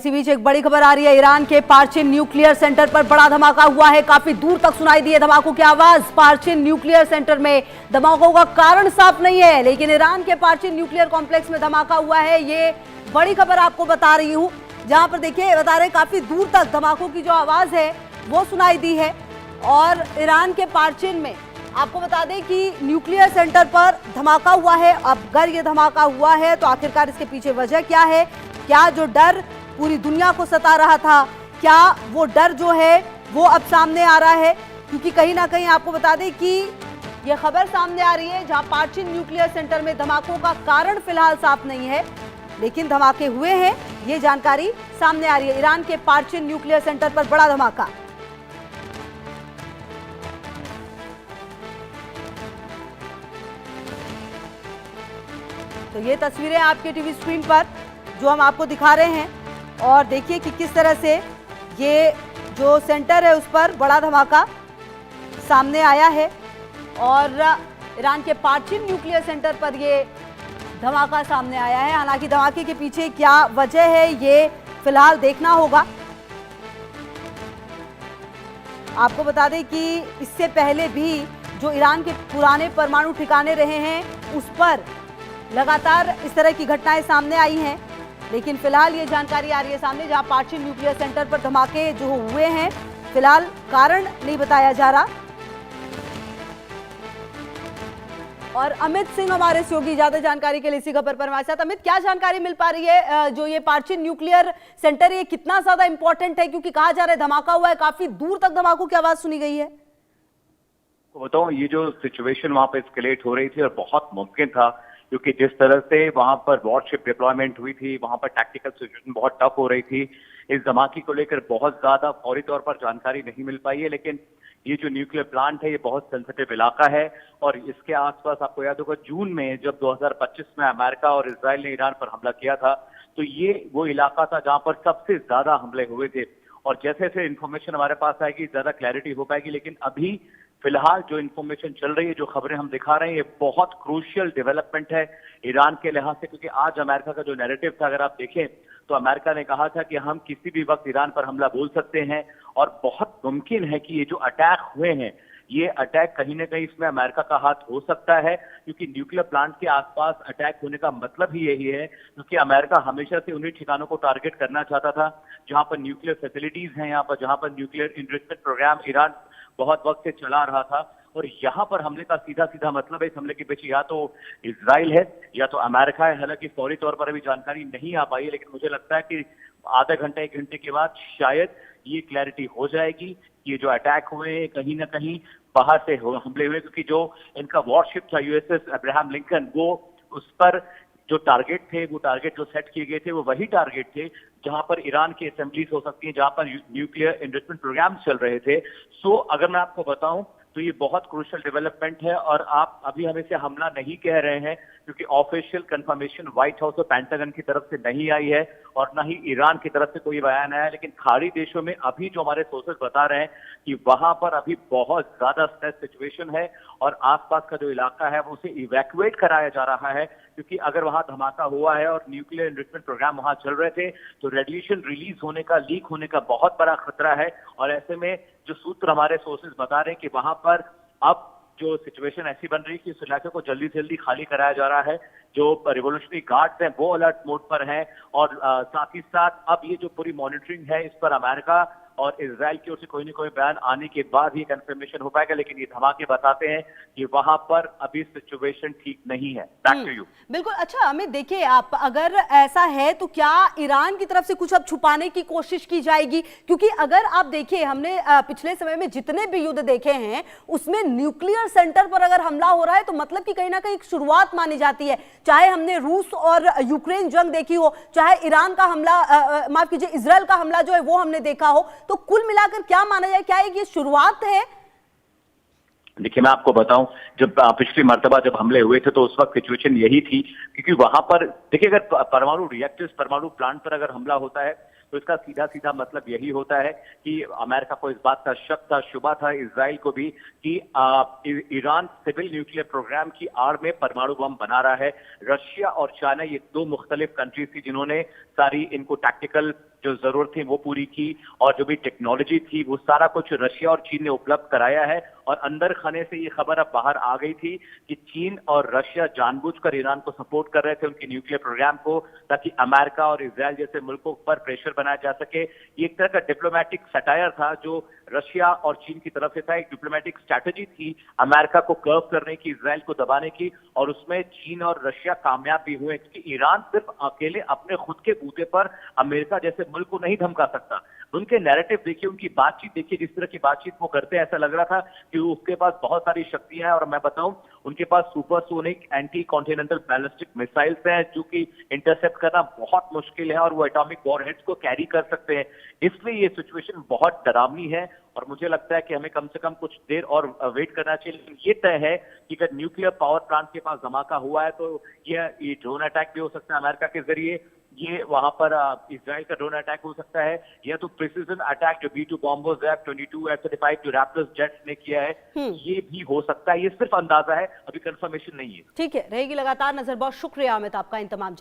इसी बीच एक बड़ी खबर आ रही है। ईरान के पार्चिन न्यूक्लियर सेंटर पर बड़ा धमाका हुआ है। काफी दूर तक सुनाई दी है धमाकों की आवाज। पार्चिन न्यूक्लियर सेंटर में धमाकों का कारण साफ नहीं है, लेकिन ईरान के पार्चिन न्यूक्लियर कॉम्प्लेक्स में धमाका हुआ है। ये बड़ी खबर आपको बता रही हूं, जहां पर देखिए बता रहे काफी दूर तक धमाकों की जो आवाज है वो सुनाई दी है। और ईरान के पार्चिन में आपको बता दें कि न्यूक्लियर सेंटर पर धमाका हुआ है। अब अगर ये धमाका हुआ है तो आखिरकार इसके पीछे वजह क्या है? क्या जो डर पूरी दुनिया को सता रहा था, क्या वो डर जो है वो अब सामने आ रहा है? क्योंकि कहीं ना कहीं आपको बता दें कि ये खबर सामने आ रही है जहां पार्चिन न्यूक्लियर सेंटर में धमाकों का कारण फिलहाल साफ नहीं है, लेकिन धमाके हुए हैं, ये जानकारी सामने आ रही है। ईरान के पार्चिन न्यूक्लियर सेंटर पर बड़ा धमाका। तो ये तस्वीरें आपके टीवी स्क्रीन पर जो हम आपको दिखा रहे हैं, और देखिए कि किस तरह से ये जो सेंटर है उस पर बड़ा धमाका सामने आया है। और ईरान के पार्चिन न्यूक्लियर सेंटर पर ये धमाका सामने आया है। हालांकि धमाके के पीछे क्या वजह है ये फिलहाल देखना होगा। आपको बता दें कि इससे पहले भी जो ईरान के पुराने परमाणु ठिकाने रहे हैं उस पर लगातार इस तरह की घटनाएं सामने आई हैं, लेकिन फिलहाल ये जानकारी आ रही है सामने जहां पार्चिन न्यूक्लियर सेंटर पर धमाके जो हुए हैं, फिलहाल कारण नहीं बताया जा रहा। और अमित सिंह हमारे सहयोगी ज्यादा जानकारी के लिए इसी खबर पर हमारे साथ। अमित, क्या जानकारी मिल पा रही है? जो ये पार्चिन न्यूक्लियर सेंटर ये कितना ज्यादा इंपॉर्टेंट है, क्योंकि कहा जा रहा है धमाका हुआ है, काफी दूर तक धमाकों की आवाज सुनी गई है। बताऊं, ये जो सिचुएशन वहां पे एस्केलेट हो रही थी और बहुत मुमकिन था, क्योंकि जिस तरह से वहां पर वॉरशिप डिप्लॉयमेंट हुई थी, वहां पर टैक्टिकल सिचुएशन बहुत टफ हो रही थी। इस धमाके को लेकर बहुत ज्यादा फौरी तौर पर जानकारी नहीं मिल पाई है, लेकिन ये जो न्यूक्लियर प्लांट है ये बहुत सेंसिटिव इलाका है। और इसके आसपास आपको याद होगा जून में जब 2025 में अमेरिका और इजराइल ने ईरान पर हमला किया था, तो ये वो इलाका था जहां पर सबसे ज्यादा हमले हुए थे। और जैसे जैसे इन्फॉर्मेशन हमारे पास आएगी ज्यादा क्लैरिटी हो पाएगी, लेकिन अभी फिलहाल जो इन्फॉर्मेशन चल रही है, जो खबरें हम दिखा रहे हैं, ये बहुत क्रूशियल डेवलपमेंट है ईरान के लिहाज से। क्योंकि आज अमेरिका का जो नैरेटिव था, अगर आप देखें तो अमेरिका ने कहा था कि हम किसी भी वक्त ईरान पर हमला बोल सकते हैं, और बहुत मुमकिन है कि ये जो अटैक हुए हैं, ये अटैक कहीं ना कहीं इसमें अमेरिका का हाथ हो सकता है। क्योंकि न्यूक्लियर प्लांट के आसपास अटैक होने का मतलब ही यही है, क्योंकि अमेरिका हमेशा से उन्हीं ठिकानों को टारगेट करना चाहता था जहां पर न्यूक्लियर फैसिलिटीज हैं, यहाँ पर जहां पर न्यूक्लियर इनरिचमेंट प्रोग्राम ईरान बहुत वक्त से चला रहा था। और यहाँ पर हमले का सीधा सीधा मतलब है इस हमले के पीछे या तो इजराइल है या तो अमेरिका है। हालांकि फौरी तौर पर अभी जानकारी नहीं आ पाई है, लेकिन मुझे लगता है कि आधा घंटा 1 घंटे के बाद शायद ये क्लैरिटी हो जाएगी कि ये जो अटैक हुए हैं कहीं ना कहीं बाहर से हमले हुए, क्योंकि जो इनका वॉरशिप था यूएसएस अब्राहम लिंकन, वो उस पर जो टारगेट थे, वो टारगेट जो सेट किए गए थे वो वही टारगेट थे जहां पर ईरान की असेंबलीज हो सकती हैं, जहां पर न्यूक्लियर इनरिचमेंट प्रोग्राम चल रहे थे। सो अगर मैं आपको बताऊं तो ये बहुत क्रूशियल डेवलपमेंट है। और आप अभी हम इसे हमला नहीं कह रहे हैं, क्योंकि ऑफिशियल कंफर्मेशन व्हाइट हाउस और पेंटागन की तरफ से नहीं आई है और ना ही ईरान की तरफ से कोई बयान आया है। लेकिन खाड़ी देशों में अभी जो हमारे सोर्सेज बता रहे हैं कि वहां पर अभी बहुत ज्यादा स्ट्रेस सिचुएशन है, और आसपास का जो इलाका है वो उसे इवैक्यूएट कराया जा रहा है। क्योंकि अगर वहां धमाका हुआ है और न्यूक्लियर इनरिचमेंट प्रोग्राम वहां चल रहे थे, तो रेडिएशन रिलीज होने का, लीक होने का बहुत बड़ा खतरा है। और ऐसे में जो सूत्र हमारे सोर्सेज बता रहे हैं कि वहां पर अब जो सिचुएशन ऐसी बन रही है कि उस इलाके को जल्दी से जल्दी खाली कराया जा रहा है। जो रिवोल्यूशनरी गार्ड्स हैं वो अलर्ट मोड पर हैं, और साथ ही साथ अब ये जो पूरी मॉनिटरिंग है इस पर अमेरिका और इजराइल की ओर से कोई न कोई बयान आने के बाद ही कंफर्मेशन हो पाएगा। लेकिन ये धमाके बताते हैं कि वहां पर अभी सिचुएशन ठीक नहीं है। Back to you. बिल्कुल। अच्छा अमित, देखिए आप, अगर ऐसा है तो क्या ईरान की तरफ से कुछ अब छुपाने की कोशिश की जाएगी? क्योंकि अगर आप देखिए, हमने पिछले समय में जितने भी युद्ध देखे हैं उसमें न्यूक्लियर सेंटर पर अगर हमला हो रहा है तो मतलब कि कहीं ना कहीं एक शुरुआत मानी जाती है। चाहे हमने रूस और यूक्रेन जंग देखी हो, चाहे ईरान का हमला, माफ कीजिए, इजराइल का हमला जो है वो हमने देखा हो, तो कुल मिलाकर क्या माना जाए, क्या ये शुरुआत है? देखिए मैं आपको बताऊं, जब पिछली मर्तबा जब हमले हुए थे तो उस वक्त सिचुएशन यही थी, क्योंकि वहां पर देखिए अगर परमाणु रिएक्टर्स, परमाणु प्लांट पर अगर हमला होता है तो इसका सीधा सीधा मतलब यही होता है कि अमेरिका को इस बात का शक था, शुबा था, इजराइल को भी, कि ईरान सिविल न्यूक्लियर प्रोग्राम की आड़ में परमाणु बम बना रहा है। रशिया और चाइना ये दो मुख्तलिफ कंट्रीज थी जिन्होंने सारी इनको टैक्टिकल जो जरूरत थी वो पूरी की, और जो भी टेक्नोलॉजी थी वो सारा कुछ रशिया और चीन ने उपलब्ध कराया है। और अंदर खाने से ये खबर अब बाहर आ गई थी कि चीन और रशिया जानबूझकर ईरान को सपोर्ट कर रहे थे, उनके न्यूक्लियर प्रोग्राम को, ताकि अमेरिका और इजराइल जैसे मुल्कों पर प्रेशर बनाया जा सके। ये एक तरह का डिप्लोमेटिक सटायर था जो रशिया और चीन की तरफ से था, एक डिप्लोमेटिक स्ट्रैटेजी थी अमेरिका को कर्व करने की, इजराइल को दबाने की, और उसमें चीन और रशिया कामयाब भी हुए, क्योंकि ईरान सिर्फ अकेले अपने खुद के बूते पर अमेरिका जैसे मुल्क को नहीं धमका सकता। उनके नैरेटिव देखिए, उनकी बातचीत देखिए, जिस तरह की बातचीत वो करते हैं, ऐसा लग रहा था कि उसके पास बहुत सारी शक्तियां हैं। और मैं बताऊं, उनके पास supersonic anti continental ballistic missiles हैं जो कि इंटरसेप्ट करना बहुत मुश्किल है, और वो एटॉमिक वॉरहेड्स को कैरी कर सकते हैं। इसलिए ये सिचुएशन बहुत डरावनी है, और मुझे लगता है कि हमें कम से कम कुछ देर और वेट करना चाहिए। लेकिन ये तय है कि अगर न्यूक्लियर पावर प्लांट के पास धमाका हुआ है तो ये ड्रोन अटैक भी हो सकता है अमेरिका के जरिए, ये वहां पर इजराइल का ड्रोन अटैक हो सकता है, या तो प्रिसीजन अटैक जो B-2 बॉम्बर्स F-22 F-35 जो रैप्टर्स जेट्स ने किया है, ये भी हो सकता है। ये सिर्फ अंदाजा है, अभी कंफर्मेशन नहीं है। ठीक है, रहेगी लगातार नजर। बहुत शुक्रिया अमित, आपका इन तमाम